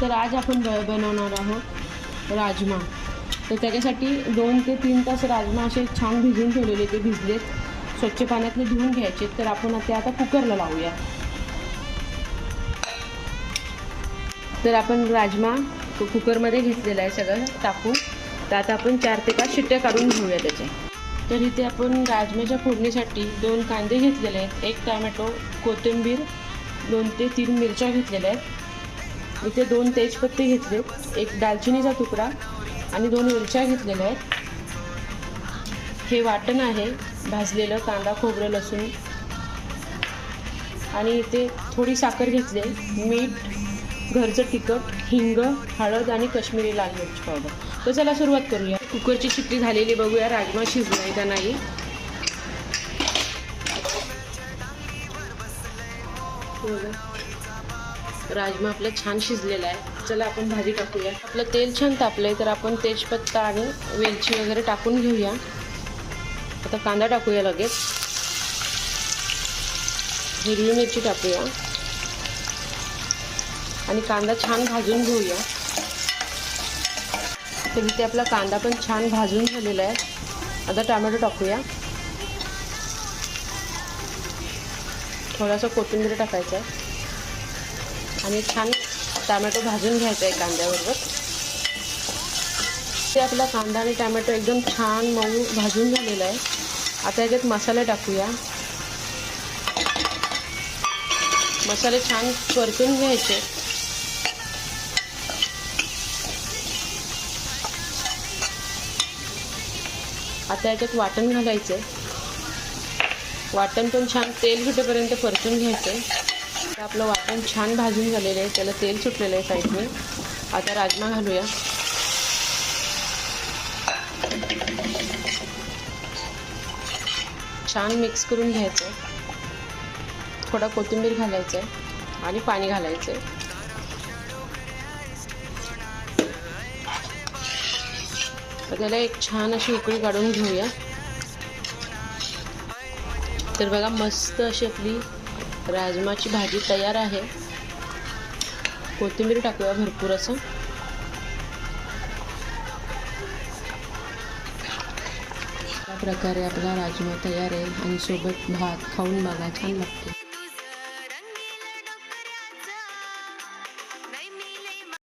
तर आज आपण बनवणार आहोत राजमा. तर त्याच्यासाठी 2 ते 3 तास राजमा असे छान भिजून ठेवलेले, ते भिजलेत, स्वच्छ पाण्यातून धुवून घ्यायचे. तर आपण ते आता कुकरला लावूया. तर आपण राजमा कुकरमध्ये घेतलेला आहे सगळं टाकून. तर आता आपण 4 ते 5 शिट्ट्या काढून घेऊया त्याच्या. तर इथे आपण राजमाच्या फोडणीसाठी 2 कांदे घेतलेले आहेत, 1 टोमॅटो, कोथिंबीर, 2 ते 3 मिरच्या घेतलेल्या आहेत. इथे 2 तेजपत्ते घेतलेत, 1 दालचिनीचा तुकडा आणि 2 मिरच्या घेतलेल्या आहेत. हे वाटण आहे भाजलेलं, कांदा, खोबरं, लसूण. आणि इथे थोडी साखर घेतली, मीठ, घरचं तिखट, हिंग, हळद आणि काश्मीरी लाल मिरची पावडर. तर चला सुरुवात करूया. कुकरची शिट्टी झालेली बघूया राजमा शिजलाय का नाही. राजमा आपला छान शिजलेला आहे. चला आपण भाजी टाकूया. आपलं तेल छान तापलंय, तर आपण तेजपत्ता आणि वेलची वगैरे टाकून घेऊया. आता कांदा टाकूया लगेच. हिरवी मिरची टाकूया आणि कांदा छान भाजून घेऊया. तर इथे आपला कांदा पण छान भाजून झालेला आहे. आता टोमॅटो टाकूया. थोडासा कोथिंबीर टाकायचा आहे आणि छान टोमॅटो भाजून घ्यायचा आहे कांद्याबरोबर. ते आपला कांदा आणि टोमॅटो एकदम छान मऊ भाजून झालेला आहे. आता याच्यात मसाले टाकूया. मसाले छान परतून घ्यायचे. आता याच्यात वाटण घालायचं. वाटण पण छान तेल सुटेपर्यंत परतून घ्यायचं. आता आपलं वाटण छान भाजून झालेलं आहे, त्याला तेल सुटलेलं आहे साईडने. आता राजमा घालूया. छान मिक्स करून घ्यायचं. थोडा कोथिंबीर घालायचं आहे आणि पाणी घालायचं आहे. त्याला एक छान अशी उकळी काढून घेऊया. तर बघा, मस्त अशी आपली राजमाची भाजी तयार आहे. कोथिंबीर टाकूया भरपूर असं. अशा प्रकारे आपला राजमा तयार आहे आणि सोबत भात खाऊन बघा, छान लागते.